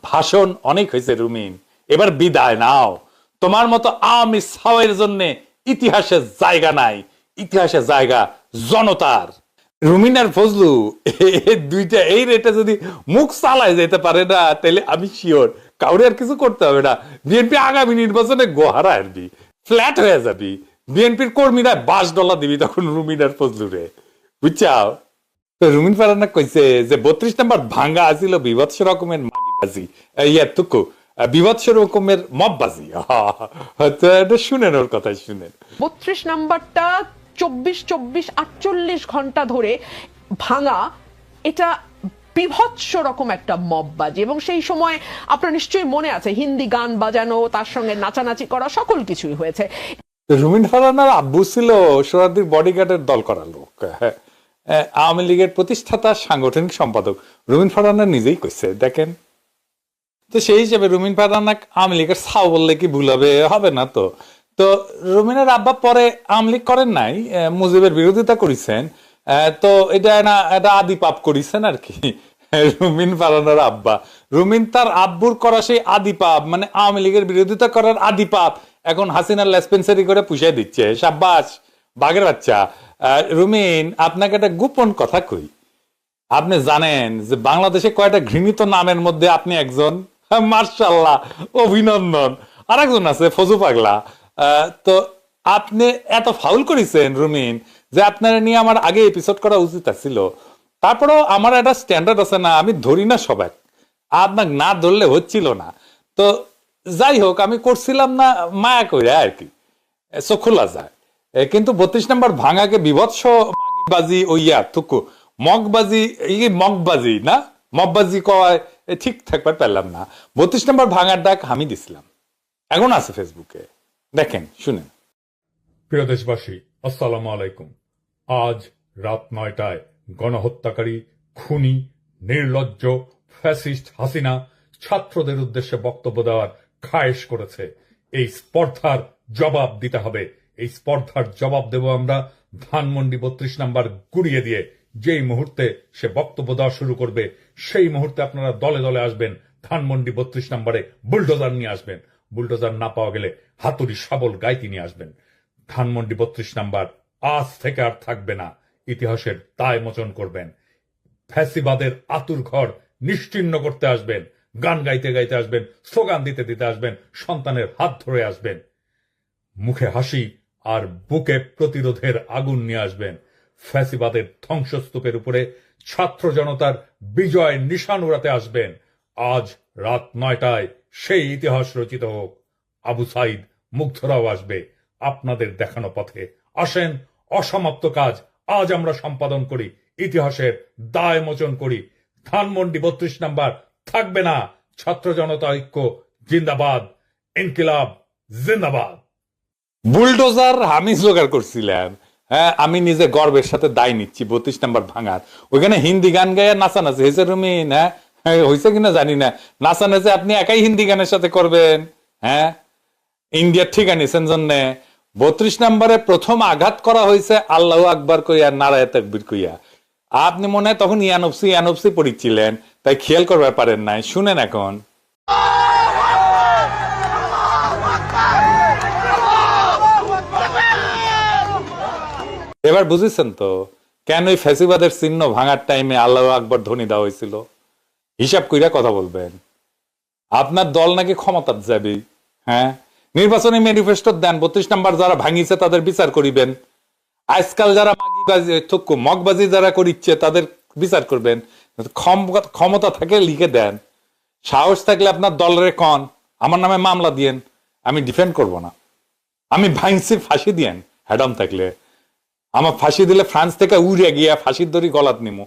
ভাষণ অনেক হয়েছে রুমিন, এবার বিদায় নাও। তোমার মতো আওয়ামী সাওয়ের জন্য ইতিহাসে জায়গা নাই, ইতিহাসে জায়গা জনতার। রুমিন আর ফজলু দুইটা এই রেটে যদি মুখ চালায় যেতে পারে না, তাহলে আমি শিওর কাউরে আর কিছু করতে হবে না। বিএনপি আগামী নির্বাচনে গোহারা আসবি, ফ্ল্যাট হয়ে যাবি। বিএনপির কর্মীরা $5 দিবি তখন রুমিন আর ফজলুরে, বুঝছাও? তো রুমিন ফারানা কইছে যে 32 নম্বর ভাঙ্গা আছিল বিভৎস রকমের মাগিবাজি, ইয়াতুকু বিভৎস রকমের মববাজি। তো এটা শুনেন, ওর কথাই শুনেন। 32 নাম্বারটা 24-48 ঘন্টা ধরে ভাঙা, এটা বিভৎস রকম একটা মববাজি। এবং সেই সময় আপনার নিশ্চয়ই মনে আছে হিন্দি গান বাজানো, তার সঙ্গে নাচানাচি করা, সকল কিছুই হয়েছে। রুমিন ফারানার আব্বু ছিল সোহরাওয়ার্দীর বডিগার্ডের দল করা লোক, আওয়ামী লীগের প্রতিষ্ঠাতা সাংগঠনিক সম্পাদক রুমিন ফারানা নিজেই কইছে, দেখেন। তো সেই হিসেবে রুমিন ফারানা আওয়ামী লীগের ছাও বললে কি ভুল হবে? হবে না তো। তো রুমিনের আব্বা পরে আওয়ামী লীগ করেন নাই, মুজিবের বিরোধিতা করেছেন। তো এটা না, এটা আদি পাপ করেছেন আর কি রুমিন ফারানার আব্বা। রুমিন তার আব্বুর করা সেই আদি পাপ, মানে আওয়ামী লীগের বিরোধিতা করার আদি পাপ, এখন হাসিনার লেসপেন্সারি করে পুষাই দিচ্ছে। সাব্বাস বাঘের বাচ্চা। রুমিন, আপনাকে একটা গোপন কথা কই। আপনি জানেন যে বাংলাদেশে কয়টা ঘৃণিত নামের মধ্যে আপনি একজন? মার্শাল্লাহ, অভিনন্দন। আর একজন আছে ফজু পাগলা। তো আপনি এত ফাউল করেছেন রুমিন, যে আপনারা নিয়ে আমার আগে এপিসোড করা উচিত ছিল। তারপরেও আমার একটা স্ট্যান্ডার্ড আছে না, আমি ধরি না সবাই, আপনার না ধরলে হচ্ছিল না। তো যাই হোক, আমি করছিলাম না মায়া কইরা আর কি, চোখলা যায়। কিন্তু 32 নম্বর ভাঙাকে বিভৎস বাজি ওইয়া থুকু মগবাজি, মগবাজি না মগবাজি কয় ঠিক থাকবার পারলাম না। 32 নম্বর ভাঙার ডাক আমি দিছিলাম, এখন আছে ফেসবুকে, দেখেন শুনেন। প্রিয় দেশবাসী, আসসালামু আলাইকুম। আজ রাত 9টায় গণহত্যাকারী, খুনি, নির্লজ্জ ফ্যাসিস্ট হাসিনা ছাত্রদের উদ্দেশ্যে বক্তব্য দেওয়ার খায়েশ করেছে। এই স্পর্ধার জবাব দিতে হবে। এই স্পর্ধার জবাব দেব আমরা ধানমন্ডি 32 নাম্বার গুড়িয়ে দিয়ে। যেই মুহূর্তে সে বক্তব্য দেওয়া শুরু করবে, সেই মুহূর্তে আপনারা দলে দলে আসবেন, ধানমন্ডি 32 নাম্বারে বুলডোজার নিয়ে আসবেন। বুলডোজার না পাওয়া গেলে হাতুড়ি শাবল গাইতি নিয়ে আসবেন। ধানমন্ডি 32 নাম্বার আজ থেকে আর থাকবে না। ইতিহাসের দায় মোচন করবেন। ফ্যাসিবাদের আতুর ঘর নিশ্চিহ্ন করতে আসবেন। গান গাইতে গাইতে আসবেন, স্লোগান দিতে দিতে আসবেন, সন্তানের হাত ধরে আসবেন। মুখে হাসি আর বুকে প্রতিরোধের আগুন নিয়ে আসবেন। ফ্যাসিবাদের ধ্বংসস্তূপের উপরে ছাত্র জনতার বিজয় নিশান উড়াতে আসবেন। আজ রাত 9টায় সেই ইতিহাস রচিত হোক। আবু সাইদ মুগ্ধরাও আসবে আপনাদের দেখানো পথে। আসেন, অসমাপ্ত কাজ আজ আমরা সম্পাদন করি, ইতিহাসের দায় মোচন করি। ধানমন্ডি 32 নাম্বার থাকবে না। ছাত্র জনতা ঐক্য জিন্দাবাদ, ইনকিলাব জিন্দাবাদ। বুলডোজার আমি জোগাড় করছিলাম। হ্যাঁ, আমি নিজে গর্বের সাথে দায় নিচ্ছি 32 নাম্বার ভাঙার। ওইখানে হিন্দি গান গায়ে নাচানাচি হয়েছে রুমিন। হ্যাঁ, হয়েছে কিনা জানি না। নাচানাচি আপনি একাই হিন্দি গানের সাথে করবেন? হ্যাঁ, ইন্ডিয়ার ঠিকা নিছেন জন্যে। 32 নম্বরে প্রথম আঘাত করা হয়েছে আল্লাহু আকবার কইয়া, নারায়ে তাকবীর কইয়া। আপনি মনে হয় তখন ইয়ানফসি পড়িচ্ছিলেন, তাই খেয়াল করবার পারেন নাই। শুনেন এখন। এবার বুঝেছেন তো কেন এই ফ্যাসিবাদের চিহ্ন ভাঙার টাইমে আল্লাহু আকবার ধ্বনি দেওয়া হয়েছিল? হিসাব কইরা কথা বলবেন। আপনার দল নাকি ক্ষমতার যাবে। হ্যাঁ, নির্বাচনী ম্যানিফেস্টো দেন, 32 নাম্বার যারা ভাঙিছে তাদের বিচার করিবেন। আজকাল যারা মগবাজি যারা করিচ্ছে তাদের বিচার করবেন। ক্ষমতা থাকে লিখে দেন। সাহস থাকলে আপনার দলের কন, আমার নামে মামলা দিয়েন, আমি ডিফেন্ড করব না। আমি ভাঙছি, ফাঁসি দিয়েন হ্যাডম থাকলে। আমার ফাঁসি দিলে ফ্রান্স থেকে উড়ে গিয়া ফাঁসির দড়ি গলাত নিমু।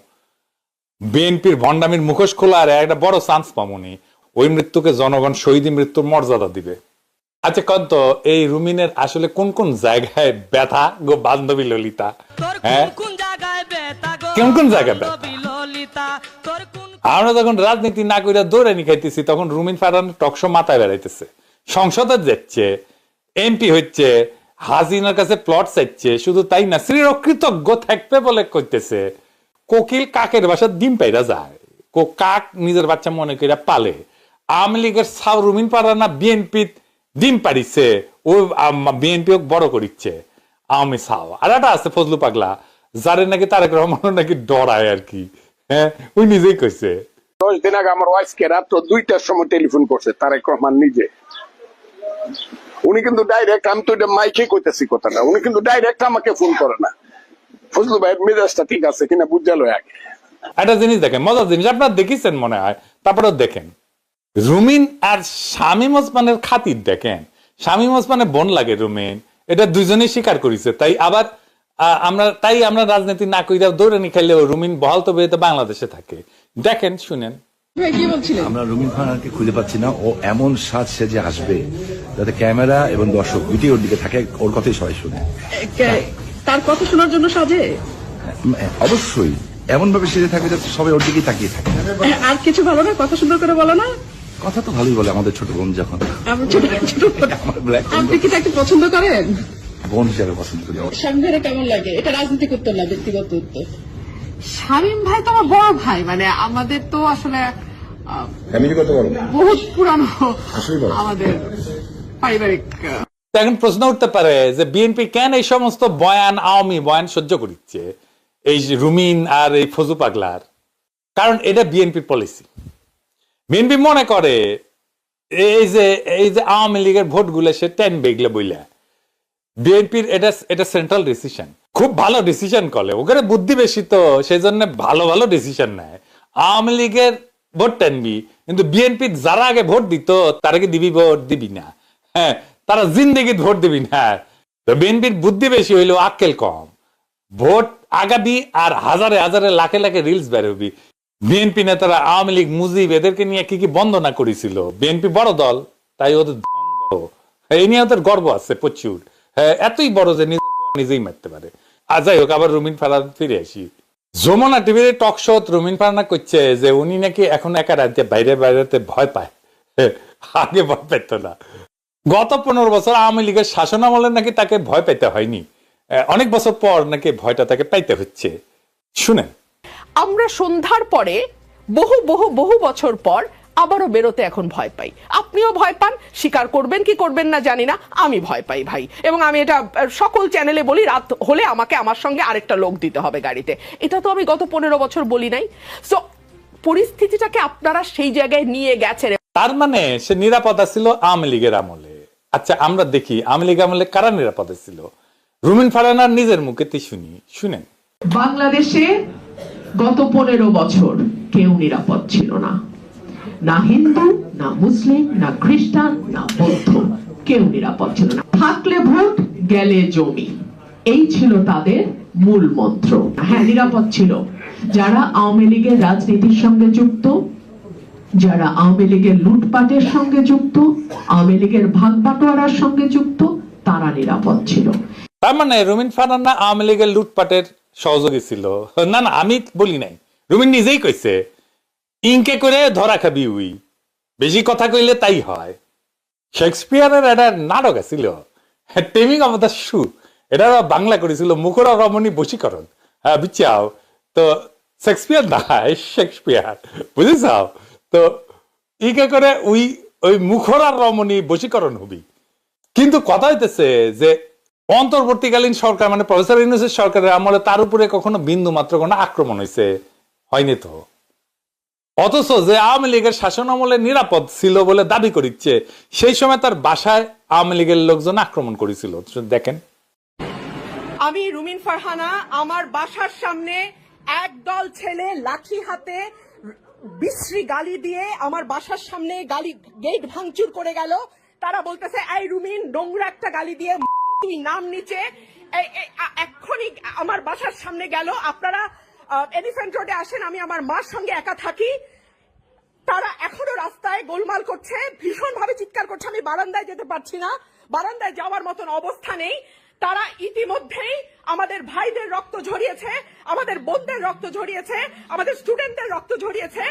বিএনপির ভণ্ডামির মুখোশ খোলা আর একটা বড় চান্স পামুনি। ওই মৃত্যুকে জনগণ শহীদ মৃত্যুর মর্যাদা দিবে। আচ্ছা কত, এই রুমিনের আসলে কোন কোন জায়গায় ব্যথা গো বান্ধবী ললিতা? হ্যাঁ, কোন কোন জায়গায় ব্যথা? আমরা যখন রাজনীতি না করে দৌড়ানি খাইতেছি, তখন রুমিন ফারান টকশো মাথায় বেড়াইতেছে, সংসদে যাচ্ছে, এমপি হচ্ছে, হাসিনার কাছে প্লট চাইছে। শুধু তাই না, শ্রীর অকৃতজ্ঞ থাকবে বলে কইতেছে। কোকিল কাকের বাসার ডিম পাইরা যায়, কাক নিজের বাচ্চা মনে করে পালে, আওয়ামী লীগের সাউ রুমিন ফারহানা বিএনপি ডিম পারিছে, ও বিএনপি বড় করিচ্ছে আওয়ামী সাউ। আর একটা আছে ফজলু পাগলা, যারে নাকি তারেক রহমান নাকি ডরায় আর কি, হ্যাঁ ওই নিজেই কইছে। 10 দিন আগে আমার ওয়াইফকে রাত্র 2টার সময় টেলিফোন করছে তারেক রহমান নিজে। উনি কিন্তু ডাইরেক্ট, আমি তো এটা মাইকে কইতেছি কথাটা, উনি কিন্তু ডাইরেক্ট আমাকে ফোন করে না। ফজলু ভাই মেজাজটা ঠিক আছে কিনা বুঝালো আগে। একটা জিনিস দেখেন, মজার জিনিস, আপনারা দেখেছেন মনে হয়, তারপরেও দেখেন রুমিন আর শামীম ওসমানের খাতির দেখেন। শামীম ওসমানের বোন লাগে রুমিন, এটা দুইজনেই স্বীকার করেছে। তাই আবার আমরা রাজনীতি না কইরা দৌড়ানি খাইলেও রুমিন বহাল তবে বাংলাদেশে থাকে। দেখেন, শুনেন। আমরা রুমিন ফারহানাকে খুঁজে পাচ্ছি না। ও এমন সাজ সেজে আসবে যাতে ক্যামেরা এবং দর্শক দুটি ওর দিকে থাকে, ওর কথাই সবাই শুনে। তার কথা শোনার জন্য সাজে? অবশ্যই এমন ভাবে সেজে থাকবে যাতে সবাই ওর দিকেই তাকিয়ে থাকে। আর কিছু ভালো না? কথা সুন্দর করে বলো না? কথা তো ভালোই বলে আমাদের ছোট বোন যখন। আমার ছোট আমার black আপনি কি তাকে পছন্দ করেন? বোন হিসাবে পছন্দ করি। শামীম ভাইয়ের কেমন লাগে? এটা রাজনীতিক উত্তর না, ব্যক্তিগত উত্তর। শামীম ভাই তো আমার বড় ভাই, মানে আমাদের তো আসলে ফ্যামিলিগত বড়, বহুত পুরানো আসলেই বড় আমাদের পারিবারিক। এখন প্রশ্ন উঠতে পারে যে বিএনপি কেন এই সমস্ত বয়ান, আওয়ামী বয়ান সহ্য করিচ্ছে এই যে রুমিন আর এই ফজু পাগলার? কারণ এটা বিএনপির পলিসি। বিএনপি মনে করে এই যে আওয়ামী লীগের ভোটগুলো সে টেনবে এগুলো বইলা। বিএনপির এটা সেন্ট্রাল ডিসিশন, খুব ভালো ডিসিশন করে, ওখানে বুদ্ধি বেশি তো সেই জন্য ভালো ভালো ডিসিশন নেয়। আওয়ামী লীগের ভোট টেনবি, কিন্তু বিএনপির যারা আগে ভোট দিত তারা কি দিবি ভোট? দিবি না। হ্যাঁ, তারা জিন্দেগি ভোট দিবি না। বিএনপির বুদ্ধি বেশি হইলেও আক্কেল কম। ভোট আগাবি আর হাজারে হাজারে লাখে লাখে রিলস বের হবি। বিএনপি নেতারা আওয়ামী লীগ, মুজিব এদেরকে নিয়ে কি কি বন্দনা করেছিল। বিএনপি বড় দল, তাই ওদের বড়, এই নিয়ে ওদের গর্ব আছে প্রচুর। হ্যাঁ, এতই বড় যে নিজেই মারতে পারে। আর যাই হোক, আবার রুমিন ফারহানা ফিরে আসি। যমুনা টিভির টক শো রুমিন ফারহানা করছে যে উনি নাকি এখন একা রাজ্যে বাইরে বাইরেতে ভয় পায়, আগে ভয় পেত না। গত 15 বছর আওয়ামী লীগের শাসন আমলে নাকি তাকে ভয় পেতে হয়নি, অনেক বছর পর নাকি ভয়টা তাকে পাইতে হচ্ছে। শুনেন। আমরা সন্ধ্যার পরে বহু বহু বহু বছর পর আবারও বেরোতে এখন ভয় পাই। আপনিও ভয় পান, স্বীকার করবেন কি করবেন না জানি না, আমি ভয় পাই ভাই। এবং আমি এটা সকল চ্যানেলে বলি, রাত হলে আমাকে আমার সঙ্গে আরেকটা লোক দিতে হবে গাড়িতে। এটা তো আমি গত 15 বছর বলি নাই। সো পরিস্থিতিটাকে আপনারা সেই জায়গায় নিয়ে গেছেন। তার মানে সে নিরাপদা ছিল আওয়ামী লীগের আমলে। আচ্ছা, আমরা দেখি আওয়ামী লীগ আমলে কারা নিরাপদা ছিল। রুমিন ফারহানার নিজের মুখেতে শুনেন। বাংলাদেশে গত 15 বছর কেউ নিরাপদ ছিল না, না হিন্দু, না মুসলিম, না খ্রিস্টান, না বৌদ্ধ, কেউ নিরাপদ ছিল না। থাকলে ভোট, গেলে জমি, এই ছিল তাদের মূল মন্ত্র। হ্যাঁ, নিরাপদ ছিল যারা আওয়ামী লীগের রাজনীতির সঙ্গে যুক্ত, যারা আওয়ামী লীগের লুটপাটের সঙ্গে যুক্ত, আওয়ামী লীগের ভাগ বাটোয়ারার সঙ্গে যুক্ত, তারা নিরাপদ ছিল। তার মানে রুমিন ফারহানা আওয়ামী লীগের লুটপাটের সহযোগী ছিল? না না, আমি বলি নাই, রুমিন নিজেই কইছে। ইনকে করে ধরা খাবি উই, বেশি কথা কইলে তাই হয়। শেক্সপিয়ারের একটা নাটক আছিল টেমিং অফ দ্য শু, এটা বাংলা করেছিল মুখরা রমণী বশীকরণ। হ্যাঁ, বুঝছাও তো, শেক্সপিয়ার না, শেক্সপিয়ার, বুঝেছাও তো। ইকে করে ওই মুখরার রমণী বশীকরণ হবি। কিন্তু কথা হইতেছে যে অন্তর্বর্তীকালীন সরকার মানে প্রফেসর ইউনূসের সরকারের আমলে তার উপরে কখনো বিন্দু মাত্র কোনো আক্রমণ হয়েছে? হয়নি তো। অথচ যে আওয়ামী লীগের শাসন আমলে নিরাপদ ছিল বলে দাবি করিচ্ছে, সেই সময় তার বাসায় আওয়ামী লীগের লোকজন আক্রমণ করেছিল। দেখেন। আমি রুমিন ফারহানা, আমার বাসার সামনে একদল ছেলে লাঠি হাতে বিশ্রী গালি দিয়ে আমার বাসার সামনে গেট ভাঙচুর করে গেল। তারা বলতেছে, এই রুমিন, নোংরা একটা গালি দিয়ে তুই নাম নিচে। এক্ষুনি আমার বাসার সামনে গেল। আপনারা এলিফ্যান্ট রোডে আসেন, আমি আমার মার সঙ্গে একা থাকি। তারা এখনো রাস্তায় গোলমাল করছে, ভীষণ ভাবে চিৎকার করছে। আমি বারান্দায় যেতে পারছি না, বারান্দায় যাওয়ার মতন অবস্থা নেই। তারা ইতিমধ্যেই আমাদের ভাইদের রক্ত ঝরিয়েছে, আমাদের বোনদের রক্ত ঝরিয়েছে, আমাদের স্টুডেন্টদের রক্ত ঝরিয়েছে।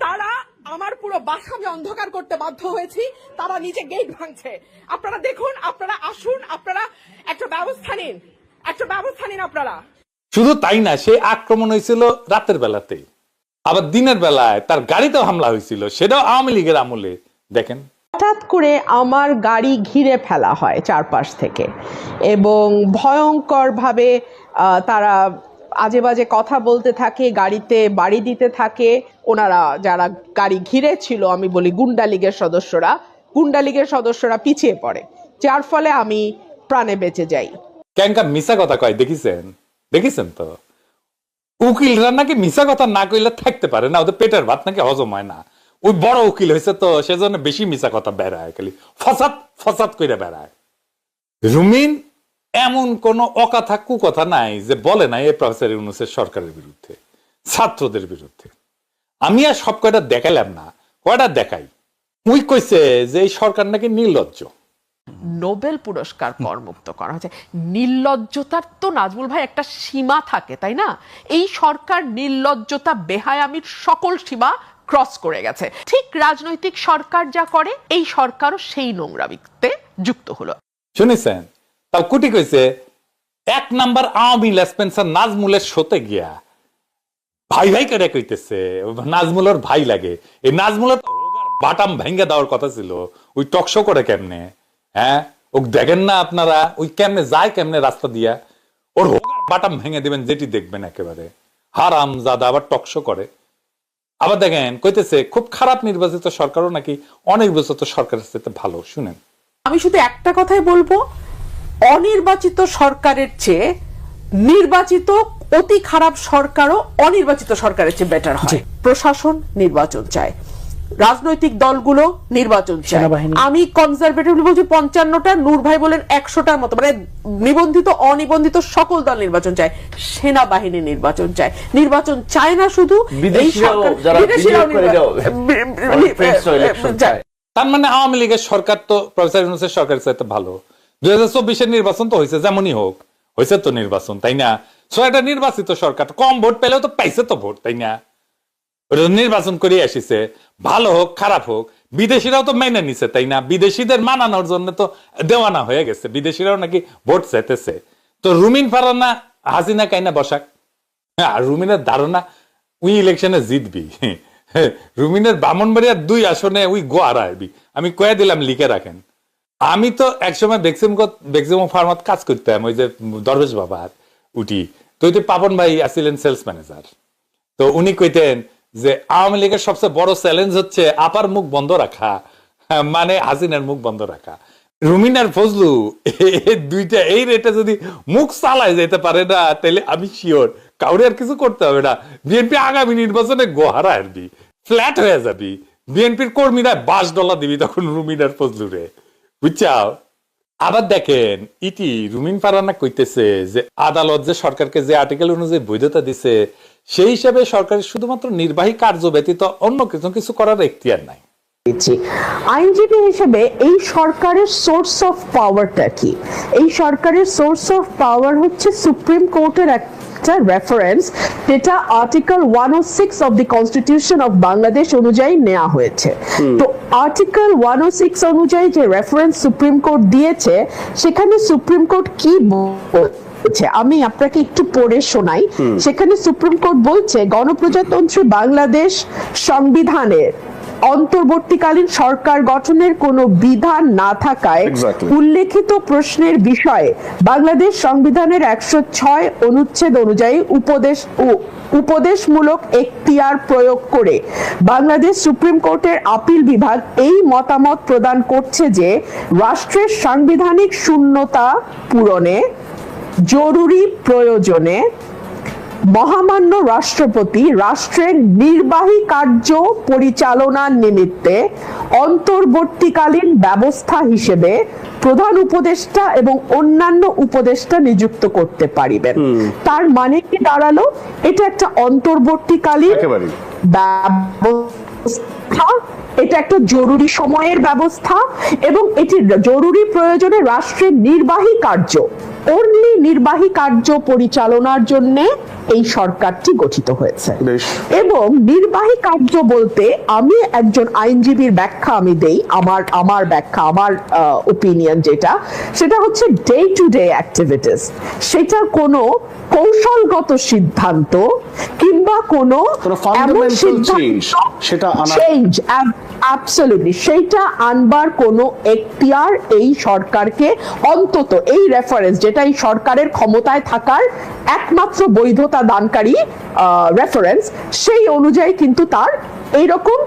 তারা আমার পুরো বাসা আমি অন্ধকার করতে বাধ্য হয়েছি। তারা নিচে গেট ভাঙছে। আপনারা দেখুন, আপনারা আসুন, আপনারা একটা ব্যবস্থা নিন, একটা ব্যবস্থা নিন আপনারা। শুধু তাই না, সেই আক্রমণ হয়েছিল রাতের বেলাতে। আবার দিনের বেলায় তার গাড়িতেও হামলা হয়েছিল, সেটাও আওয়ামী লীগের আমলে। দেখেন হঠাৎ করে আমার গাড়ি ঘিরে ফেলা হয় চারপাশ থেকে এবং ভয়ঙ্করভাবে তারা আজে বাজে কথা বলতে থাকে, গাড়িতে বাড়ি দিতে থাকে। ওনারা যারা গাড়ি ঘিরে ছিল, আমি বলি গুন্ডা লীগের সদস্যরা পিছিয়ে পড়ে, যার ফলে আমি প্রাণে বেঁচে যাই। ক্যাঙ্কা মিশা কথা কয়, দেখেছেন তো উকিলরা নাকি মিশা কথা না কইলে থাকতে পারে না, ওদের পেটের ভাত নাকি হজম হয় না। ওই বড় উকিল হয়েছে তো সেজন্য বেশি মিশা কথা বেড়ায়, খালি ফসাদ করে বেড়ায়। রুমিন এমন কোন অকথা কুকথা নাই যে বলে নাই এই প্রফেসর ইউনূসের সরকারের বিরুদ্ধে, ছাত্রদের বিরুদ্ধে। আমি আর সব কয়টা দেখাইলাম না, কয়টা দেখাই। উই কইছে যে এই সরকার নাকি নির্লজ্জ। নোবেল পুরস্কার করমুক্ত করা হয়েছে। নির্লজ্জতার তো নাজমুল ভাই একটা সীমা থাকে, তাই না? এই সরকার নির্লজ্জতা বেহায়ামির সকল সীমা ক্রস করে গেছে। ঠিক রাজনৈতিক সরকার যা করে, এই সরকারও সেই নোংরামিতে যুক্ত হলো। শুনেছেন তাও কুটি কইছে 1 নাম্বার আওয়ামী লেসপেন্সার নাজমুলের শোতে গিয়া ভাই করে কইতেছে, নাজমুলের ভাই লাগে। এই নাজমুলের বাটাম ভেঙ্গে দেওয়ার কথা ছিল, ওই টকশো করে কেমনে? হ্যাঁ, ও দেখেন না আপনারা ওই কেমনে যায়, কেমনে রাস্তা দিয়া ওর বাটাম ভেঙে দিবেন, যেটি দেখবেন একেবারে হারাম জাদা। আবার টকশো করে, আবার দেখেন কইতেছে খুব খারাপ নির্বাচিত সরকারও নাকি অনেক নির্বাচিত সরকারের সাথে ভালো। শুনেন, আমি শুধু একটা কথাই বলবো, অনির্বাচিত সরকারের চেয়ে নির্বাচিত অতি খারাপ সরকারও অনির্বাচিত সরকারের চেয়ে বেটার হয়। প্রশাসন নির্বাচন চায়, রাজনৈতিক দলগুলো নির্বাচন চায়। আমি কনজারভেটিভলি বলছি 55টা, নূর ভাই বলেন 100টার মতো, মানে নিবন্ধিত অনিবন্ধিত সকল দল নির্বাচন চায়। সেনাবাহিনী নির্বাচন চায়, নির্বাচন চায় না শুধু তার মানে আওয়ামী লীগের সরকার তো প্রফেসর ইউনূসের সরকারের চাইতে ভালো। 2024-এর নির্বাচন তো হয়েছে, যেমনই হোক হয়েছে তো নির্বাচন, তাই না? এটা নির্বাচিত সরকার, কম ভোট পেলেও তো পাইছে তো ভোট, তাই না? নির্বাচন করে আসিছে, ভালো হোক খারাপ হোক বিদেশিরাও তো মেনে নিছে, তাই না? বিদেশিদের মানানোর জন্য তো দেওয়ানা হয়ে গেছে, বিদেশিরাও নাকি ভোট চাইতেছে। তো রুমিন ফারানা হাসিনা কাইনা বসাক, আর রুমিনের ধারণা উই ইলেকশনে জিতবি। রুমিনের ব্রাহ্মণবাড়িয়ার 2 আসনে উই গো হারাইবি, আমি কয়ে দিলাম, লিখে রাখেন। আমি তো একসময় বেক্সিমো ফার্মাত কাজ করতাম, ওই যে দরবেশ বাবার উঠি তো, ওই পাপন ভাই আসছিলেন সেলস ম্যানেজার। তো উনি কইতেন যে আওয়ামী লীগের সবচেয়ে বড় চ্যালেঞ্জ হচ্ছে আপার মুখ বন্ধ রাখা, মানে হাসিনার মুখ বন্ধ রাখা। রুমিনার ফজলু দুইটা এই রেটে যদি মুখ চালায় যেতে পারে না, তাহলে আমি শিওর কাউরে আর কিছু করতে হবে না। বিএনপি আগামী নির্বাচনে গোহারা আসবি, ফ্ল্যাট হয়ে যাবি। বিএনপির কর্মীরা $5 দিবি তখন রুমিনার ফজলুরে, বুঝছাও? আবার দেখেন ইটি রুমিন ফারানা কইতেছে যে আদালত যে সরকারকে যে আর্টিকেল অনুযায়ী বৈধতা দিছে, সেই হিসাবে সরকারের শুধুমাত্র নির্বাহী কার্য ব্যতীত অন্য কিছু করার এখতিয়ার নাই। আইনজীবী হিসেবে এই সরকারের সোর্স অফ পাওয়ারটা কি? এই সরকারের সোর্স অফ পাওয়ার হচ্ছে সুপ্রিম কোর্টের একটা রেফারেন্স, যেটা article 106 of the constitution of Bangladesh অনুযায়ী নেওয়া হয়েছে। তো আর্টিকেল 106 অনুযায়ী যে রেফারেন্স সুপ্রিম কোর্ট দিয়েছে, সেখানে সুপ্রিম কোর্ট কি বলছে আমি আপনাকে একটু পড়ে শোনাই। সেখানে সুপ্রিম কোর্ট বলছে, গণপ্রজাতন্ত্রী বাংলাদেশ সংবিধানের অন্তর্বর্তীকালীন সরকার গঠনের কোনো বিধান না থাকায় উল্লেখিত প্রশ্নের বিষয়ে বাংলাদেশ সংবিধানের 106 অনুচ্ছেদ অনুযায়ী উপদেশমূলক এখতিয়ার প্রয়োগ করে বাংলাদেশ সুপ্রিম কোর্টের আপিল বিভাগ এই মতামত প্রদান করছে যে রাষ্ট্রের সাংবিধানিক শূন্যতা পূরণে জরুরি প্রয়োজনে মহামান্য রাষ্ট্রপতি রাষ্ট্রের নির্বাহী কার্য পরিচালনার নিমিত্তে অন্তর্বর্তীকালীন ব্যবস্থা হিসেবে প্রধান উপদেষ্টা এবং অন্যান্য উপদেষ্টা নিযুক্ত করতে পারিবেন। তার মানে কি দাঁড়ালো? এটা একটা অন্তর্বর্তীকালীন ব্যবস্থা, এটা একটা জরুরি সময়ের ব্যবস্থা, এবং এটি জরুরি প্রয়োজনে রাষ্ট্রের নির্বাহী কার্য, অনলি নির্বাহী কার্য পরিচালনার জন্য এই সরকারটি গঠিত হয়েছে। বেশ। এবং নির্বাহী কার্য বলতে আমি একজন আইনজীবীর ব্যাখ্যা আমি দেই, আমার ব্যাখ্যা, আমার ওপিনিয়ন যেটা, সেটা হচ্ছে ডে টু ডে অ্যাক্টিভিটিস। সেটা কোনো কৌশলগত সিদ্ধান্ত কিংবা কোনো fundamental change, সেটা আনা- চেঞ্জ অ্যাবসলিউটলি সেইটা আনবার কোনো এখতিয়ার এই সরকারকে, অন্তত এই রেফারেন্স যেটা এই সরকারের ক্ষমতায় থাকার একমাত্র বৈধতা দানকারী রেফারেন্স, সেই অনুযায়ী কিন্তু তার এইরকম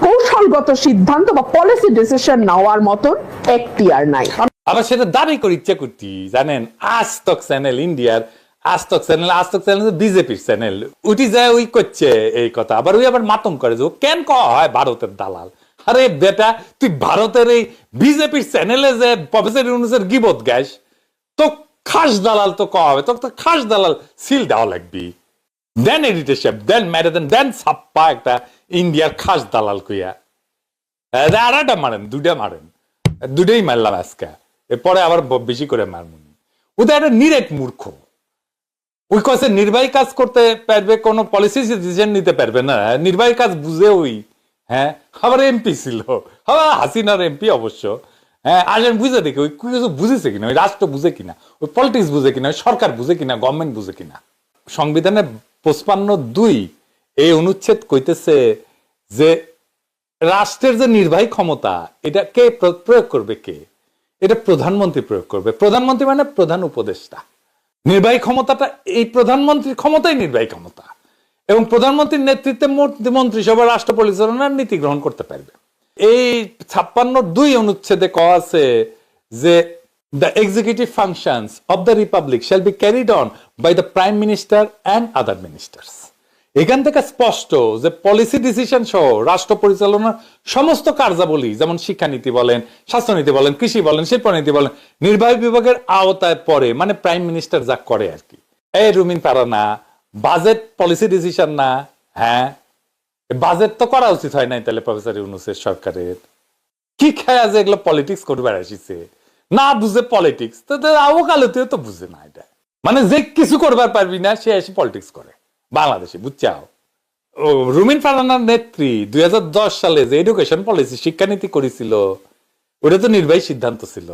কৌশলগত সিদ্ধান্ত বা পলিসি ডিসিশন নেওয়ার মতন এখতিয়ার নাই। আবার সেটা দাবি করে ইচ্ছা করতি জানেন, আজতক চ্যানেল, ইন্ডিয়ার আজতক চ্যানেল বিজেপির চ্যানেল, উঠি যায় ওই করছে এই কথা, আবার ওই আবার মাতম করে যে ও কেন কওয়া হয় ভারতের দালাল। আরে বেটা, তুই ভারতের এই বিজেপির চ্যানেলে যে প্রফেসর ইউনূসের গিবত গাইস, তো খাস দালাল তো কওয়া হবে, তো খাস দালাল সিল দেওয়া লাগবি, দেন এডিটরশিপ, দেন ম্যারাথন, দেন ছাপ্পা একটা ইন্ডিয়ার খাস দালাল কইয়া। আর একটা মারেন, দুইটা মারেন, দুটাই মারলাম আজকে, এরপরে আবার বেশি করে মারমুনি। ওদের একটা নিরেট মূর্খ, ওই কাছে নির্বাহী কাজ করতে পারবে, কোন পলিসি ডিসিশন নিতে পারবে না, নির্বাহী কাজ বুঝে ওই। হ্যাঁ, আবার এমপি ছিল, আবার হাসিনার এমপি অবশ্য। হ্যাঁ, আসেন বুঝে দেখি ওই কিছু বুঝেছে কিনা, ওই রাষ্ট্র বুঝে কিনা, ওই পলিটিক্স বুঝে কিনা, ওই সরকার বুঝে কিনা, গভর্নমেন্ট বুঝে কিনা। সংবিধানের 55(2) এই অনুচ্ছেদ কইতেছে যে রাষ্ট্রের যে নির্বাহী ক্ষমতা, এটা কে প্রয়োগ করবে? কে? এটা প্রধানমন্ত্রী প্রয়োগ করবে। প্রধানমন্ত্রী মানে প্রধান উপদেষ্টা। নির্বাহী ক্ষমতাটা এই প্রধানমন্ত্রীর ক্ষমতাই নির্বাহী ক্ষমতা, এবং প্রধানমন্ত্রীর নেতৃত্বে মন্ত্রিসভা রাষ্ট্র পরিচালনার নীতি গ্রহণ করতে পারবে। এই 56(2) অনুচ্ছেদে কওয়া আছে যে the executive functions of the republic shall be carried on by the prime minister and other ministers. এখান থেকে স্পষ্ট যে পলিসি ডিসিশন সহ রাষ্ট্র পরিচালনার সমস্ত কার্যাবলী, যেমন শিক্ষানীতি বলেন, স্বাস্থ্যনীতি বলেন, কৃষি বলেন, শিল্পনীতি বলেন, নির্বাহী বিভাগের আওতায় পড়ে, মানে প্রাইম মিনিস্টার যা করে আর কি। এই রুমিন পারা না, বাজেট পলিসি ডিসিশন না? হ্যাঁ, বাজেট তো করা উচিত হয় নাই তাহলে প্রফেসর ইউনূসের সরকারের? কি খেয়া যে এগুলো পলিটিক্স করবে আসিছে, না বুঝে পলিটিক্স, তো আওকালতেও তো বুঝে না এটা। মানে যে কিছু করবার পারবি না সে এসে পলিটিক্স করে বাংলাদেশে, বুঝছাও? রুমিন ফারহানার নেত্রী 2010 সালে যে এডুকেশন পলিসি, শিক্ষানীতি করেছিল, ওটা তো নির্বাহী সিদ্ধান্ত ছিল।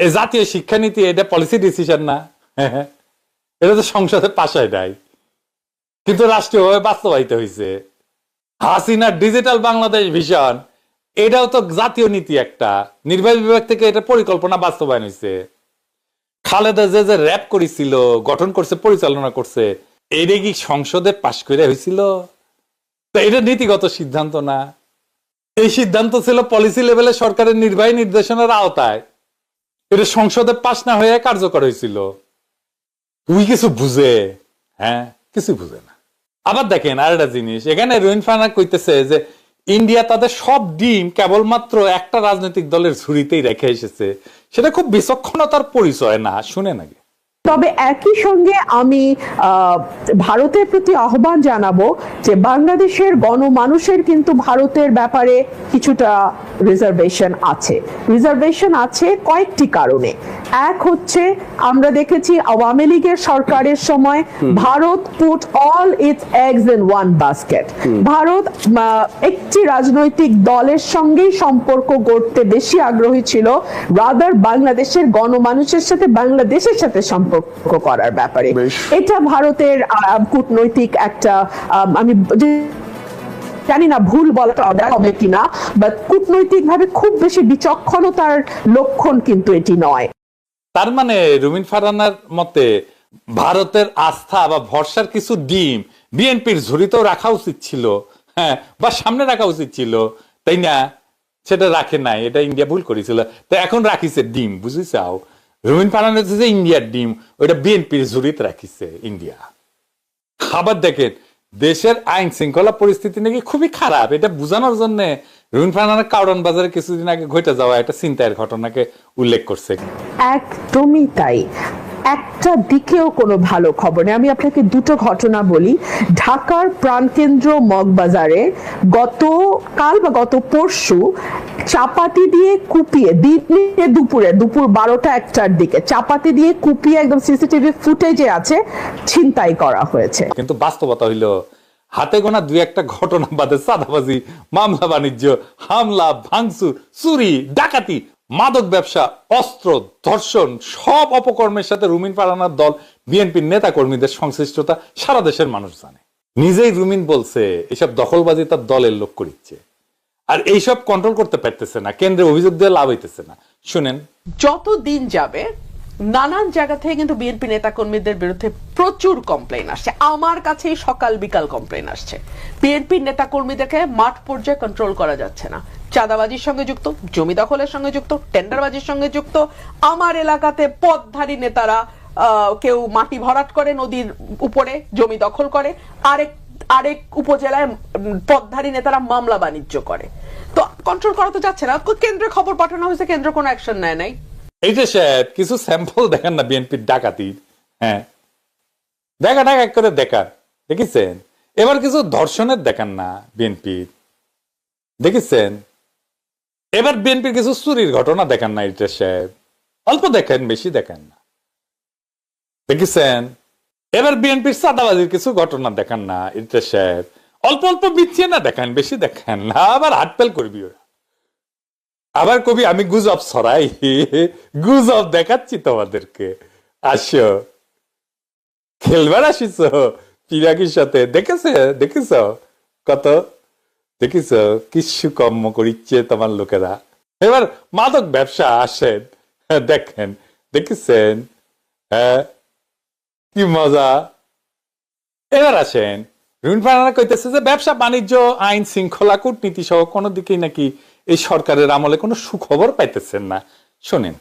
এই জাতীয় শিক্ষানীতি এটা পলিসি ডিসিশন না? এটা তো সংসদে পাশ হয় নাই, কিন্তু রাষ্ট্রীয়ভাবে বাস্তবায়িত হয়েছে। হাসিনার ডিজিটাল বাংলাদেশ ভিশন, এটাও তো জাতীয় নীতি একটা, নির্বাহী বিভাগ থেকে এটা পরিকল্পনা বাস্তবায়ন হয়েছে। খালেদা যে র্যাপ করেছিল, গঠন করছে, পরিচালনা করছে, এটা কি সংসদে পাশ করে হয়েছিল? তো এটা নীতিগত সিদ্ধান্ত না, এই সিদ্ধান্ত ছিল পলিসি লেভেলে সরকারের নির্বাহী নির্দেশনার আওতায়, এটা সংসদে পাশ না হয়ে কার্যকর হয়েছিল। তুই কিছু বুঝে? হ্যাঁ, কিছু বুঝে না। আবার দেখেন আর একটা জিনিস, এখানে রুমিন ফারহানা কইতেছে যে ইন্ডিয়া তাদের সব ডিম কেবলমাত্র একটা রাজনৈতিক দলের ঝুড়িতেই রেখে এসেছে। সেটা খুব বিচক্ষণতার পরিচয় না, শুনে নাকি। তবে একই সঙ্গে আমি ভারতের প্রতি আহ্বান জানাবো যে বাংলাদেশের গণমানুষের কিন্তু ভারতের ব্যাপারে কিছুটা রিজার্ভেশন আছে কয়েকটি কারণে। এক হচ্ছে, আমরা দেখেছি আওয়ামী লীগের সরকারের সময় Bharat put all it's eggs in one basket. Bharat একটি রাজনৈতিক দলের সঙ্গেই সম্পর্ক গড়তে বেশি আগ্রহী ছিল, রাদার বাংলাদেশের গণমানুষের সাথে, বাংলাদেশের সাথে সম্পর্ক করার ব্যাপারে। এটা ভারতের কূটনৈতিক একটা, আমি জানি না ভুল বলাটা হবে কিনা, বাট কূটনৈতিক ভাবে খুব বেশি বিচক্ষণতার লক্ষণ কিন্তু এটি নয়। তার মানে রুমিন ফারহানার মতে ভারতের আস্থা বা ভরসার কিছু ডিম বিএনপির ঝুড়িতেও রাখা উচিত ছিল, হ্যাঁ, বা সামনে রাখা উচিত ছিল, তাই না? সেটা রাখে নাই, এটা ইন্ডিয়া ভুল করেছিল, তো এখন রাখিছে ডিম, বুঝিছাও? রুমিন ফারহানা হচ্ছে যে ইন্ডিয়ার ডিম, ওইটা বিএনপির ঝুড়িতে রাখিছে ইন্ডিয়া। আবার দেখেন দেশের আইন শৃঙ্খলা পরিস্থিতি নাকি খুবই খারাপ, এটা বোঝানোর জন্য রুমিন ফারহানা কারওয়ান বাজারে কিছুদিন আগে ঘটে যাওয়া একটা ছিনতাইয়ের ঘটনাকে উল্লেখ করছে। একদমই তাই। একটা দিকেও কোনো ভালো খবর নেই। আমি আপনাকে দুটো ঘটনা বলি। ঢাকার প্রাণকেন্দ্র মগবাজারে গতকাল বা গত পরশু চাপাতি দিয়ে কুপিয়ে দুপুর 12টা 1টার দিকে চাপাতি দিয়ে কুপিয়ে একদম সিসিটিভি ফুটেজে আছে ছিনতাই করা হয়েছে। কিন্তু বাস্তবতা হইল হাতে গোনা দুই একটা ঘটনা বাদে চাঁদাবাজি, মামলা বাণিজ্য, হামলা, ভাঙচুর, চুরি, ডাকাতি, মাদক ব্যবসা, অস্ত্র, ধর্ষণ সব অপকর্মের সাথে রুমিন ফারহানার দল বিএনপির নেতা কর্মীদের সংশ্লিষ্টতা সারা দেশের মানুষ জানে। নিজেই রুমিন বলছে এসব দখলবাজি তার দলের লোক করিচ্ছে, আর এইসব কন্ট্রোল করতে পারতেছে না, কেন্দ্রে অভিযোগ দিয়ে লাভ হইতেছে না। শুনেন, যত দিন যাবে নানান জায়গা থেকে কিন্তু বিএনপি নেতা কর্মীদের বিরুদ্ধে প্রচুর কমপ্লেইন আসছে। আমার কাছেই সকাল বিকাল কমপ্লেইন আসছে। বিএনপি নেতা কর্মীদেরকে মাঠ পর্যায়ে কন্ট্রোল করা যাচ্ছে না। চাঁদাবাজির সঙ্গে যুক্ত, জমি দখলের সঙ্গে যুক্ত, টেন্ডারবাজির সঙ্গে যুক্ত। আমার এলাকাতে পদধারী নেতারা কেউ মাটি ভরাট করে নদীর উপরে, জমি দখল করে, আরেক উপজেলায় পদধারী নেতারা মামলা বাণিজ্য করে। তো কন্ট্রোল করা তো যাচ্ছে না। কেন্দ্রে খবর পাঠানো হয়েছে, কেন্দ্র কোনো অ্যাকশন নেয় নাই। এই যে সাহেব কিছু স্যাম্পল দেখান না বিএনপির ডাকাতি, হ্যাঁ দেখান এক করে দেখান, দেখেছেন? এবার কিছু ধর্ষণের দেখান না বিএনপির, দেখেছেন? এবার বিএনপির কিছু চুরির ঘটনা দেখান না এটা সাহেব, অল্প দেখেন, বেশি দেখেন না, দেখেছেন? এবার বিএনপির চাঁদাবাজির কিছু ঘটনা দেখান না এটা সাহেব, অল্প অল্প বিছিয়ে না দেখান, বেশি দেখেন না। আবার হাটপেল করবি ওরা, আবার কবি আমি গুজব ছড়াই, গুজব দেখাচ্ছি তোমাদেরকে, আসো খেলবার আসিস পিরাকির সাথে, দেখেছ কত, দেখিস কিছু কর্ম করিচ্ছে তোমার লোকেরা। এবার মাদক ব্যবসা আসেন, দেখেন, দেখেছেন? হ্যাঁ কি মজা। এবার আসেন, রুমিন ফারহানা কইতেছে যে ব্যবসা বাণিজ্য, আইন শৃঙ্খলা, কূটনীতি সহ কোনো দিকেই নাকি এই সরকারের আমলে কোনো সুখবর পাইতেছেন না। শোনেন,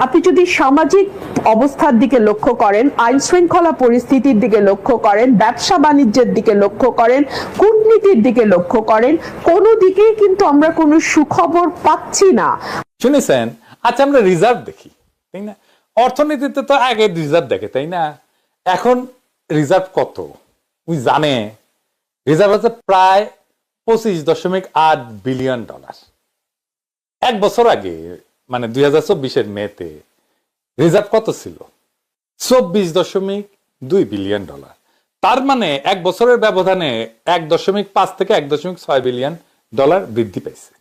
আপনি যদি সামাজিক অবস্থার দিকে লক্ষ্য করেন, আইন শৃঙ্খলা পরিস্থিতির দিকে লক্ষ্য করেন, ব্যবসা বাণিজ্যের দিকে লক্ষ্য করেন, কূটনীতির দিকে লক্ষ্য করেন, কোনো দিকেই কিন্তু আমরা কোনো সুখবর পাচ্ছি না। শুনেছেন? আচ্ছা আমরা রিজার্ভ দেখি, তাই না? অর্থনীতিতে তো আগে রিজার্ভ দেখে, তাই না? এখন রিজার্ভ কত ওই জানে? রিজার্ভ আছে প্রায় $25.8 বিলিয়ন। এক বছর আগে মানে 2024 মেতে রিজার্ভ কত ছিল? $24.2 বিলিয়ন। তার মানে এক বছরের ব্যবধানে 1.5 থেকে 1.6 বিলিয়ন ডলার বৃদ্ধি পাইছে।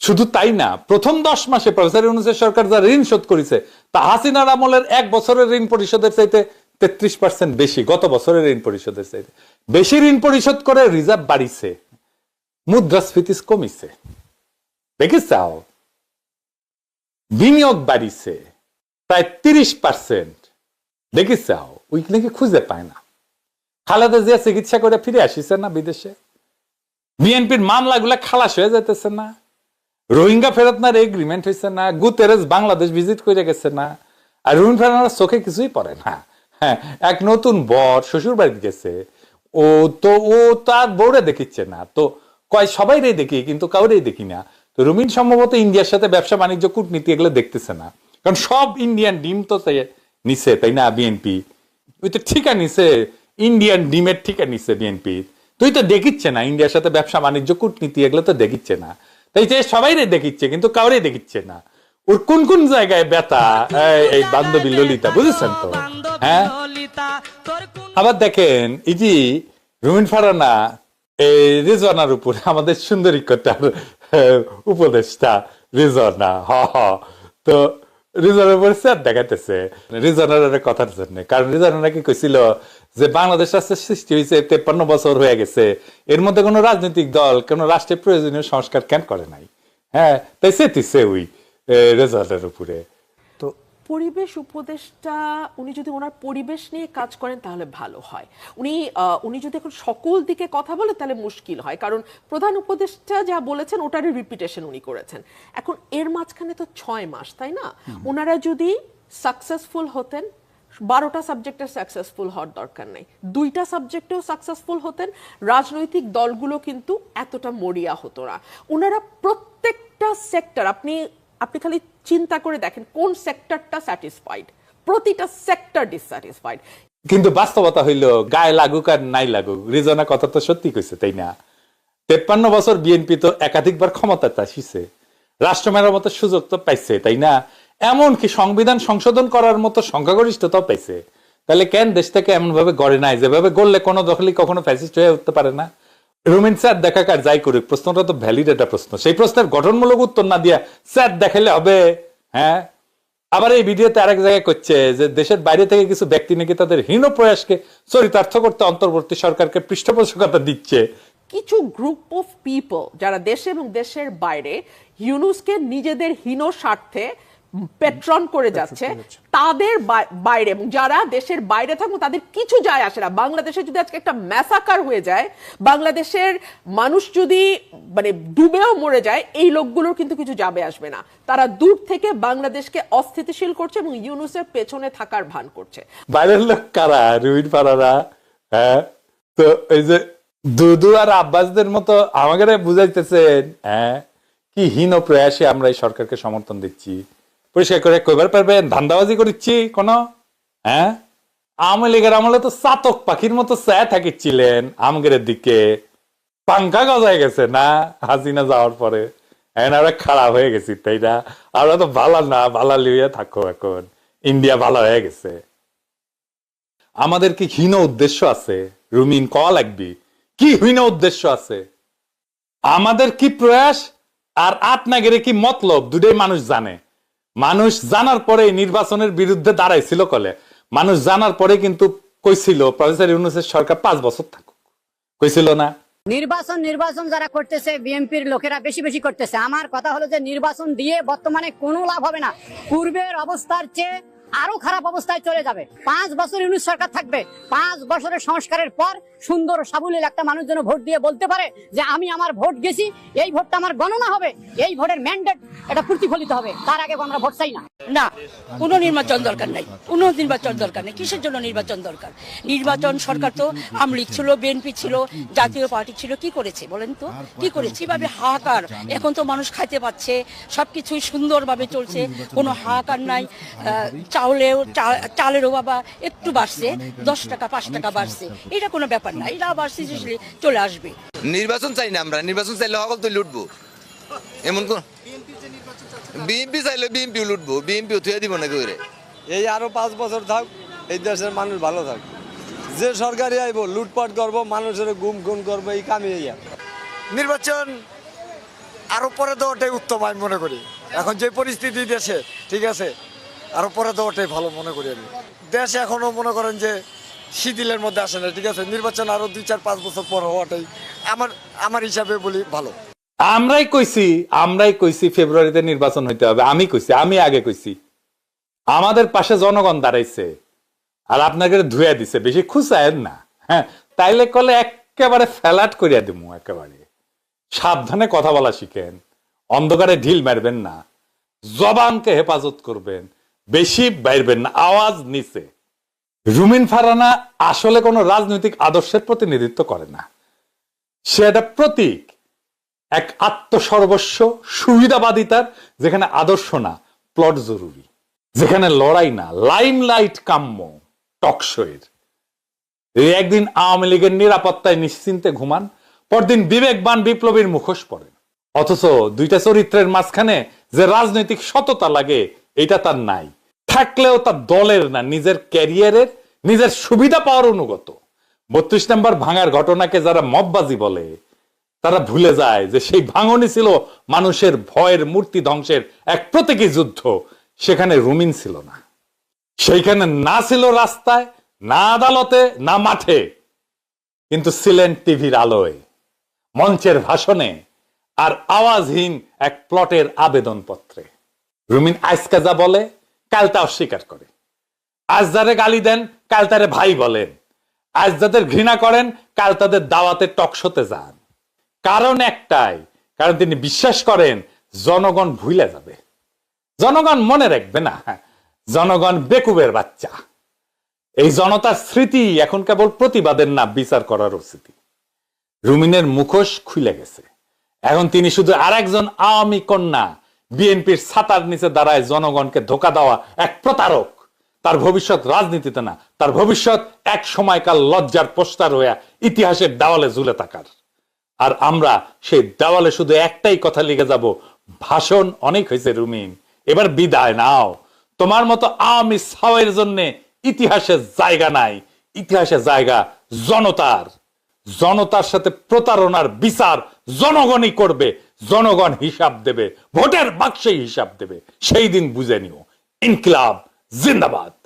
শুধু তাই না, প্রথম 10 মাসে প্রফেসর ইউনূসের সরকার যা ঋণ শোধ করেছে তা হাসিনার আমলের এক বছরের ঋণ পরিশোধের চাইতে 33% বেশি, গত বছরের ঋণ পরিশোধের চাইতে বেশি ঋণ পরিশোধ করে রিজার্ভ বাড়িছে, মুদ্রাস্ফীতি কমিছে, দেখিসাও? বিনিয়োগ বাড়িছে প্রায় 30%, দেখিসাও? ওই নাকি খুঁজে পায় না। খালেদা জিয়া চিকিৎসা করে ফিরে আসিছে না বিদেশে, বিএনপির মামলাগুলা খালাস হয়ে যাইতেছে না, রোহিঙ্গা ফেরত না এগ্রিমেন্ট হয়েছে না, গুতেরেস বাংলাদেশ ভিজিট করে গেছে না, আর রুমিন ফারহানার চোখে কিছুই পড়ে না। হ্যাঁ, এক নতুন বর শ্বশুর বাড়িতে গেছে, ও তার বউরে দেখিচ্ছে না, তো কয় সবাইরে দেখি কিন্তু কাউরেই দেখি না। তো রুমিন সম্ভবত ইন্ডিয়ার সাথে ব্যবসা বাণিজ্য, কূটনীতি এগুলো দেখতেছে না, কারণ সব ইন্ডিয়ান ডিম তো নিছে, তাই না? বিএনপি ওই তো ঠিকা নিছে, ইন্ডিয়ান ডিমের ঠিকা নিছে বিএনপি, তুই তো দেখিচ্ছে না ইন্ডিয়ার সাথে ব্যবসা বাণিজ্য, কূটনীতি এগুলো তো দেখিচ্ছে না, তাই সবাইরে দেখিচ্ছে কিন্তু কাউরে দেখিচ্ছে না। ওর কোন কোন জায়গায় ব্যথা, এই বান্ধবী ললিতা, বুঝেছেন তো? হ্যাঁ, আবার দেখেন এই যে রুমিন ফারহানা এই রিজওয়ানার উপর, আমাদের সুন্দরী কটার উপদেষ্টা রিজওয়ানা, তো রিজওয়ানার উপর স্যার দেখাইতেছে রিজওয়ানার কথার জন্য, কারণ রিজওয়ানা নাকি কইছিল যে বাংলাদেশ রাষ্ট্রের সৃষ্টি হয়েছে 53 বছর হয়ে গেছে, এর মধ্যে কোনো রাজনৈতিক দল কোনো রাষ্ট্রের প্রয়োজনীয় সংস্কার কেন করে নাই। হ্যাঁ, তাই সেতিছে ওই রেজাল্টের উপরে। তো পরিবেশ উপদেষ্টা উনি যদি ওনার পরিবেশ নিয়ে কাজ করেন তাহলে ভালো হয়। উনি যদি এখন সকল দিকে কথা বলে তাহলে মুশকিল হয়, কারণ প্রধান উপদেষ্টা যা বলেছেন ওটারই রিপিটেশন উনি করেছেন। এখন এর মাঝখানে তো 6 মাস, তাই না? ওনারা যদি সাকসেসফুল হতেন, 12টা সাবজেক্টে সাকসেসফুল হওয়ার দরকার নেই, 2টা সাবজেক্টেও সাকসেসফুল হতেন, রাজনৈতিক দলগুলো কিন্তু এতটা মরিয়া হতো না। ওনারা প্রত্যেকটা সেক্টর, আপনি খালি চিন্তা করে দেখেন কোন সেক্টরটা স্যাটিসফাইড, প্রতিটা সেক্টর ডিসস্যাটিসফাইড। কিন্তু বাস্তবতা হইল গায়ে লাগুক আর নাই লাগুক, রিজনা কথা তো সত্যি কইছে, তাই না? 53 বছর বিএনপি তো একাধিকবার ক্ষমতাতে আসিছে, রাষ্ট্র মেরামতের সুযোগ তো পাইছে, তাই না? এমনকি সংবিধান সংশোধন করার মতো সংখ্যাগরিষ্ঠতাও পাইছে। তাহলে কেন দেশটাকে এমন ভাবে গড়ে নাই যেভাবে গড়লে কোনো দখলই কখনো ফ্যাসিস্ট হয়ে উঠতে পারে না? রুমিন স্যার দেখাকার যাই করুক, প্রশ্নটা তো ভ্যালিড একটা প্রশ্ন। সেই প্রশ্নের গঠনমূলক উত্তর না দিয়া স্যার দেখাইলে হবে? হ্যাঁ, আবার এই ভিডিওতে আরেক জায়গায় করছে যে দেশের বাইরে থেকে কিছু ব্যক্তি নাকি তাদের হীন প্রয়াসকে চরিতার্থ করতে অন্তর্বর্তী সরকারকে পৃষ্ঠপোষকতা দিচ্ছে। কিছু গ্রুপ অফ পিপল যারা দেশে এবং দেশের বাইরে ইউনূসকে নিজেদের হীন স্বার্থে পেট্রন করে যাচ্ছে, তাদের বাইরে এবং যারা দেশের বাইরে থাকবো তাদের কিছু যায় আসে না। বাংলাদেশে যদি আজকে একটা ম্যাসাকার হয়ে যায়, বাংলাদেশের মানুষ যদি মানে ডুবেও মরে যায়, এই লোকগুলোর কিন্তু কিছু যাবে আসবে না। তারা দূর থেকে বাংলাদেশকে অস্থিতিশীল করছে এবং ইউনূসের পেছনে থাকার ভান করছে। বাইরের লোক কারা? রুমিন ফারহানা। হ্যাঁ, তো এই যে দুদু আর আব্বাসদের মতো আমাকে বুঝাইতেছেন হ্যাঁ কি হীন প্রয়াসে আমরা এই সরকারকে সমর্থন দিচ্ছি। পরিষ্কার করে কইবার পারবেন ধান্দাবাজি করছি কোন? হ্যাঁ, আওয়ামী লীগের আমলে তো চাতক পাখির মতো চেয়ে থাকিছিলেন আমাদের দিকে, পাঙ্খা গজায় গেছে না হাসিনা যাওয়ার পরে? এখন আমরা খারাপ হয়ে গেছি, তাই না? আমরা তো ভালো না, ভালো লিয়ে থাকো, এখন ইন্ডিয়া ভালো হয়ে গেছে। আমাদের কি হীন উদ্দেশ্য আছে? রুমিন ক লাগবি, কি হীন উদ্দেশ্য আছে? আমাদের কি প্রয়াস আর আপনাদের কি মতলব দুটোই মানুষ জানে। মানুষ জানার পরে নির্বাচনের বিরুদ্ধে দাঁড়াইছিল কলে, মানুষ জানার পরে কিন্তু কইছিল প্রফেসর ইউনূসের সরকার 5 বছর থাকুক, কইছিল না? নির্বাচন যারা করতেছে বিএনপির লোকেরা বেশি বেশি করতেছে। আমার কথা হলো যে নির্বাচন দিয়ে বর্তমানে কোনো লাভ হবে না, পূর্বের অবস্থার চেয়ে আরো খারাপ অবস্থায় চলে যাবে। 5 বছর ইউনূস সরকার থাকবে, 5 বছরের সংস্কারের পর সুন্দর সাবলীল একটা মানুষ যেন ভোট দিয়ে বলতে পারে যে আমি আমার ভোট গেছি, এই ভোটটা আমার গণনা হবে, এই ভোটের ম্যান্ডেট এটা প্রতিফলিত হবে। তার আগে আমরা ভোট চাই না। না, কোনো নির্বাচন দরকার নাই, কোনো নির্বাচন দরকার নেই। কিসের জন্য নির্বাচন দরকার? নির্বাচন সরকার তো আওয়ামী লীগ ছিল, বিএনপি ছিল, জাতীয় পার্টি ছিল, কি করেছে বলেন তো? কি করেছে? এভাবে হাহাকার। এখন তো মানুষ খাইতে পাচ্ছে, সবকিছুই সুন্দরভাবে চলছে, কোনো হাহাকার নাই। চালেরও বাবা একটু বাড়ছে, 10 টাকা 5 টাকা বাড়ছে, এটা কোনো ব্যাপার না, এটা আবার সিরিয়াসলি চলে আসবে। নির্বাচন চাই না আমরা, নির্বাচন চাইলে সকল তো লুটবো। এমন কোন বিএনপি চাইলে বিএনপি লুটবো, বিএনপি থুয়ে দিব না করে। এই আরো 5 বছর থাক, এই দেশের মানুষ ভালো থাক। যে সরকারি আইব লুটপাট করবো, মানুষের গুম খুন করবো, এই কামে। নির্বাচন আরো পরে দেওয়াটাই উত্তম আমি মনে করি। এখন যে পরিস্থিতি দেশে, ঠিক আছে, আরো পরে দেওয়াটাই ভালো মনে করি আমি। দেশ এখনো মনে করেন যে শিথিলের মধ্যে আসে না, ঠিক আছে। নির্বাচন আরো 2-4-5 বছর পর হওয়াটাই আমার হিসাবে বলি ভালো। আমরাই কইছি ফেব্রুয়ারিতে নির্বাচন হইতে হবে। আমি আগে কইছি। আমাদের পাশে জনগণ দাঁড়াইছে আর আপনাকে ধুয়ে দিছে, বেশি খুশায়েন না। হ্যাঁ, তাইলে কলে একেবারে ফ্ল্যাট করিয়া দিমু। একেবারে সাবধানে কথা বলা শিখেন, অন্ধকারে ঢিল মারবেন না, জবানকে হেফাজত করবেন, বেশি বাইরবেন না, আওয়াজ নিচে। রুমিন ফারহানা আসলে কোন রাজনৈতিক আদর্শের প্রতিনিধিত্ব করে না, সে একটা প্রতীক, এক আত্মসর্বস্ব সুবিধাবাদিতার, যেখানে আদর্শ না প্লট জরুরি, যেখানে লড়াই না লাইমলাইট কাম্য টকশোয়ের। একদিন আওয়ামী লীগের নিরাপত্তায় নিশ্চিন্তে ঘুমান, পরদিন বিবেকবান বিপ্লবীর মুখোশ পড়েন। অথচ দুইটা চরিত্রের মাঝখানে যে রাজনৈতিক সততা লাগে এটা তার নাই, থাকলেও তার দলের না, নিজের ক্যারিয়ারের, নিজের সুবিধা পাওয়ার অনুগত। 32 নম্বর ভাঙার ঘটনাকে যারা মববাজি বলে, তারা ভুলে যায় যে সেই ভাঙনই ছিল মানুষের ভয়ের মূর্তি ধ্বংসের এক প্রতীকী যুদ্ধ। সেখানে রুমিন ছিল না, সেইখানে না ছিল রাস্তায়, না আদালতে, না মাঠে, কিন্তু ছিলেন টিভির আলোয়, মঞ্চের ভাষণে আর আওয়াজহীন এক প্লটের আবেদন পত্রে। রুমিন আজকে যা বলে কাল তা অস্বীকার করে, আজ যারে গালি দেন কাল তারে ভাই বলেন, আজ যাদের ঘৃণা করেন কাল তাদের দাওয়াতে টকশোতে যান। কারণ একটাই, কারণ তিনি বিশ্বাস করেন জনগণ ভুলে যাবে, জনগণ মনে রাখবে না, জনগণ বেকুবের বাচ্চা। এই জনতার স্মৃতি এখন কেবল প্রতিবাদের না, বিচার করার স্মৃতি। রুমিনের মুখোশ খুলে গেছে, এখন তিনি শুধু আরেকজন আওয়ামী কন্যা, বিএনপির ছাতার নিচে দাঁড়ায় জনগণকে ধোকা দেওয়া এক প্রতারক, তার ভবিষ্যৎ রাজনীতিতে না, তার ভবিষ্যৎ এক সময়কাল লজ্জার পোস্টার হয়ে ইতিহাসের দেওয়ালে ঝুলে থাকার। আর আমরা সেই দেওয়ালে শুধু একটাই কথা লিখে যাব, ভাষণ অনেক হয়েছে রুমিন, এবার বিদায় নাও। তোমার মতো আওয়ামী ছাওয়ের জন্য ইতিহাসে জায়গা নাই। ইতিহাসে জায়গা জনতার। জনতার সাথে প্রতারণার বিচার জনগণই করবে, জনগণ হিসাব দেবে, ভোটের বাক্সে হিসাব দেবে। সেই দিন বুঝে নিও। ইনকিলাব জিন্দাবাদ।